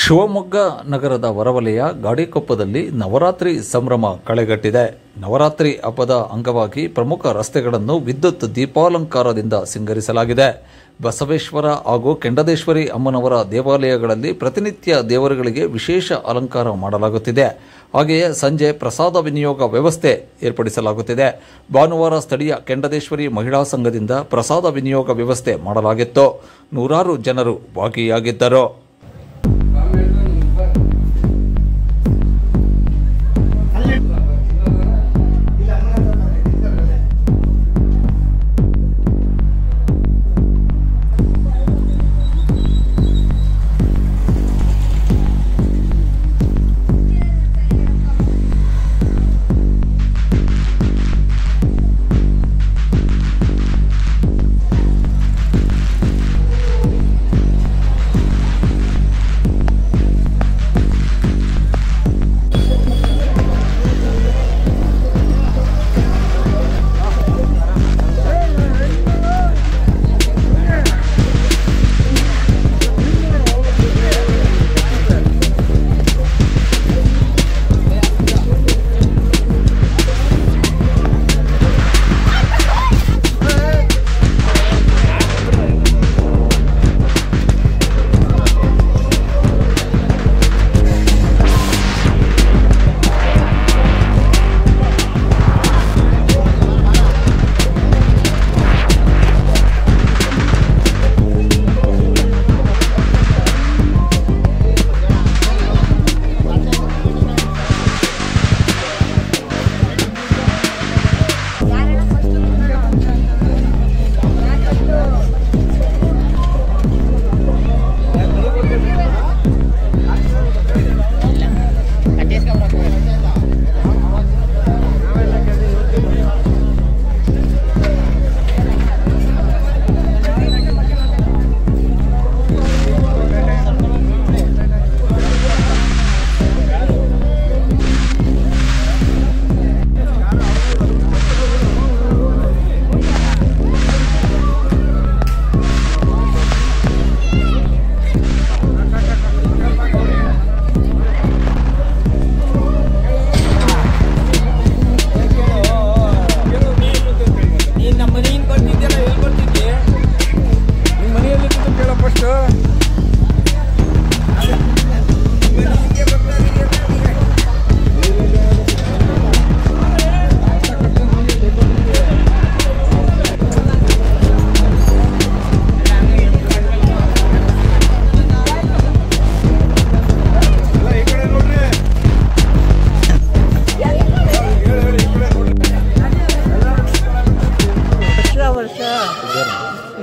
ಶಿವಮೊಗ್ಗ ನಗರದ ಹೊರವಲಯ ಗಾಡಿಕೊಪ್ಪದಲ್ಲಿ ನವರಾತ್ರಿ ಸಂಭ್ರಮ ಕಳೆಗಟ್ಟಿದೆ. ನವರಾತ್ರಿ ಹಬ್ಬದ ಅಂಗವಾಗಿ ಪ್ರಮುಖ ರಸ್ತೆಗಳನ್ನು ವಿದ್ಯುತ್ ದೀಪಾಲಂಕಾರದಿಂದ ಸಿಂಗರಿಸಲಾಗಿದೆ. ಬಸವೇಶ್ವರ ಹಾಗೂ ಕೆಂಡದೇಶ್ವರಿ ಅಮ್ಮನವರ ದೇವಾಲಯಗಳಲ್ಲಿ ಪ್ರತಿನಿತ್ಯ ದೇವರುಗಳಿಗೆ ವಿಶೇಷ ಅಲಂಕಾರ ಮಾಡಲಾಗುತ್ತಿದೆ. ಹಾಗೆಯೇ ಸಂಜೆ ಪ್ರಸಾದ ವಿನಿಯೋಗ ವ್ಯವಸ್ಥೆ ಏರ್ಪಡಿಸಲಾಗುತ್ತಿದೆ. ಭಾನುವಾರ ಸ್ಥಳೀಯ ಕೆಂಡದೇಶ್ವರಿ ಮಹಿಳಾ ಸಂಘದಿಂದ ಪ್ರಸಾದ ವಿನಿಯೋಗ ವ್ಯವಸ್ಥೆ ಮಾಡಲಾಗಿತ್ತು. ನೂರಾರು ಜನರು ಭಾಗಿಯಾಗಿದ್ದರು.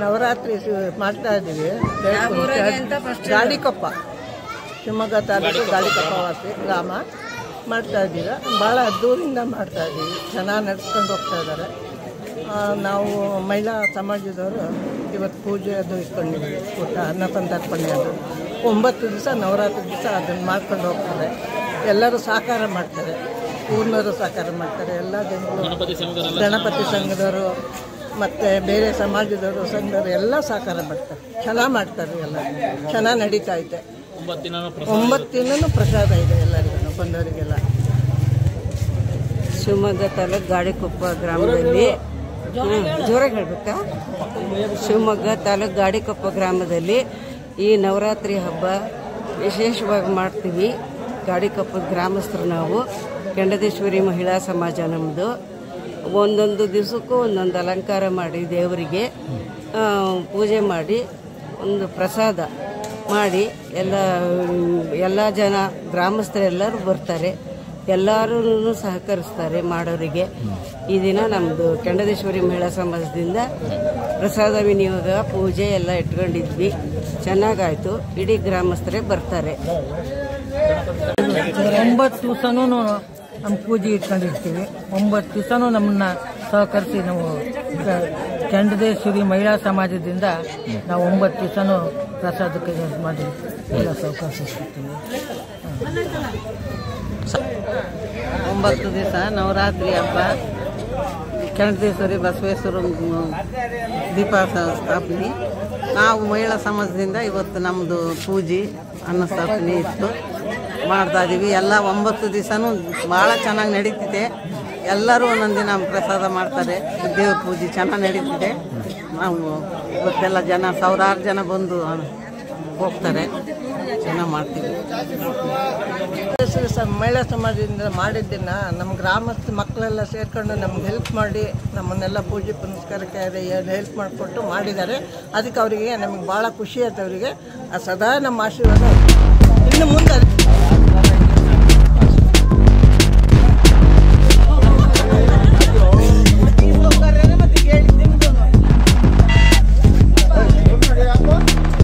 ನವರಾತ್ರಿ ಮಾಡ್ತಾ ಇದ್ದೀವಿ. ಗಾಡಿಕೊಪ್ಪ, ಶಿವಮೊಗ್ಗ ತಾಲೂಕು ಗಾಡಿಕೊಪ್ಪ ವಾಸಿ ಗ್ರಾಮ ಮಾಡ್ತಾ ಇದ್ದೀವಿ. ಭಾಳ ಅದ್ದೂರಿಂದ ಮಾಡ್ತಾ ಇದ್ದೀವಿ. ಚೆನ್ನಾಗಿ ನಡೆಸ್ಕೊಂಡು ಹೋಗ್ತಾ ಇದ್ದಾರೆ. ನಾವು ಮಹಿಳಾ ಸಮಾಜದವರು ಇವತ್ತು ಪೂಜೆ ಅದು ಇಟ್ಕೊಂಡಿದ್ದೀವಿ. ಊಟ ಅನ್ನಸಂತರ್ಪಣೆ ಅದು 9 ದಿವಸ ನವರಾತ್ರಿ ದಿವಸ ಅದನ್ನು ಮಾಡ್ಕೊಂಡು ಹೋಗ್ತಾರೆ. ಎಲ್ಲರೂ ಸಹಕಾರ ಮಾಡ್ತಾರೆ. ಊರಿನವರು ಸಹಕಾರ ಮಾಡ್ತಾರೆ. ಎಲ್ಲ ಜನರು, ಗಣಪತಿ ಸಂಘದವರು ಮತ್ತು ಬೇರೆ ಸಮಾಜದವರು, ಸಂಘದವರು ಎಲ್ಲ ಸಹಕಾರ ಮಾಡ್ತಾರೆ. ಚೆನ್ನಾಗಿ ಮಾಡ್ತಾರೆ. ಎಲ್ಲ ಚೆನ್ನಾಗಿ ನಡೀತಾ ಐತೆ. 9 ದಿನನೂ ಪ್ರಸಾದ ಇದೆ ಎಲ್ಲರಿಗೂ, ಬಂದವರಿಗೆಲ್ಲ. ಶಿವಮೊಗ್ಗ ತಾಲೂಕು ಗಾಡಿಕೊಪ್ಪ ಗ್ರಾಮದಲ್ಲಿ ಜೋರಾಗಿ ಹೇಳ್ಬೇಕಾ? ಶಿವಮೊಗ್ಗ ತಾಲೂಕು ಗಾಡಿಕೊಪ್ಪ ಗ್ರಾಮದಲ್ಲಿ ಈ ನವರಾತ್ರಿ ಹಬ್ಬ ವಿಶೇಷವಾಗಿ ಮಾಡ್ತೀವಿ. ಗಾಡಿಕೊಪ್ಪದ ಗ್ರಾಮಸ್ಥರು ನಾವು. ಕೆಂಡದೇಶ್ವರಿ ಮಹಿಳಾ ಸಮಾಜ ನಮ್ಮದು. ಒಂದೊಂದು ದಿವಸಕ್ಕೂ ಒಂದೊಂದು ಅಲಂಕಾರ ಮಾಡಿ ದೇವರಿಗೆ ಪೂಜೆ ಮಾಡಿ ಒಂದು ಪ್ರಸಾದ ಮಾಡಿ ಎಲ್ಲ ಜನ ಗ್ರಾಮಸ್ಥರೆಲ್ಲರೂ ಬರ್ತಾರೆ. ಎಲ್ಲರೂ ಸಹಕರಿಸ್ತಾರೆ ಮಾಡೋರಿಗೆ. ಈ ದಿನ ನಮ್ಮದು ಕೆಂಡದೇಶ್ವರಿ ಮಹಿಳಾ ಸಮಾಜದಿಂದ ಪ್ರಸಾದ ವಿನಿಯೋಗ ಪೂಜೆ ಎಲ್ಲ ಇಟ್ಕೊಂಡಿದ್ವಿ. ಚೆನ್ನಾಗಾಯಿತು. ಇಡೀ ಗ್ರಾಮಸ್ಥರೇ ಬರ್ತಾರೆ. 9 ದಿವಸನೂ ನಮ್ಮ ಪೂಜೆ ಇಟ್ಕೊಂಡಿರ್ತೀವಿ. 9 ದಿವಸನೂ ನಮ್ಮನ್ನ ಸಹಕರಿಸಿ ನಾವು ಕೆಂಡದೇಶ್ವರಿ ಮಹಿಳಾ ಸಮಾಜದಿಂದ ನಾವು 9 ದಿವಸನೂ ಪ್ರಸಾದಕ್ಕೆ ಮಾಡಿ ಎಲ್ಲ ಸಹಕರಿಸ್ತೀವಿ. 9 ದಿವಸ ನವರಾತ್ರಿ ಹಬ್ಬ ಕೆಂಡದೇಶ್ವರಿ ಬಸವೇಶ್ವರ ದೀಪ ಸ್ಥಾಪನೆ ನಾವು ಮಹಿಳಾ ಸಮಾಜದಿಂದ ಇವತ್ತು ನಮ್ಮದು ಪೂಜೆ ಅನ್ನಸ್ಥಾಪನೆ ಇತ್ತು, ಮಾಡ್ತಾಯಿದ್ದೀವಿ. ಎಲ್ಲ 9 ದಿವಸನೂ ಭಾಳ ಚೆನ್ನಾಗಿ ನಡೀತಿದೆ. ಎಲ್ಲರೂ ಒಂದೊಂದು ದಿನ ಪ್ರಸಾದ ಮಾಡ್ತಾರೆ. ದೇವ್ರ ಪೂಜೆ ಚೆನ್ನಾಗಿ ನಡೀತಿದೆ. ನಾವು ಇವತ್ತೆಲ್ಲ ಜನ ಸಾವಿರಾರು ಜನ ಬಂದು ಹೋಗ್ತಾರೆ. ಚೆನ್ನಾಗಿ ಮಾಡ್ತೀವಿ. ಮಹಿಳಾ ಸಮಾಜದಿಂದ ಮಾಡಿದ್ದನ್ನ ನಮ್ಮ ಗ್ರಾಮಸ್ಥ ಮಕ್ಕಳೆಲ್ಲ ಸೇರ್ಕೊಂಡು ನಮ್ಗೆ ಹೆಲ್ಪ್ ಮಾಡಿ ನಮ್ಮನ್ನೆಲ್ಲ ಪೂಜೆ ಪುನಸ್ಕಾರಕ್ಕೆ ಹೆಲ್ಪ್ ಮಾಡಿಕೊಟ್ಟು ಮಾಡಿದ್ದಾರೆ. ಅದಕ್ಕೆ ಅವರಿಗೆ ನಮಗೆ ಭಾಳ ಖುಷಿ ಆಯ್ತು. ಅವರಿಗೆ ಸದಾ ನಮ್ಮ ಆಶೀರ್ವಾದ ಇನ್ನು ಮುಂದೆ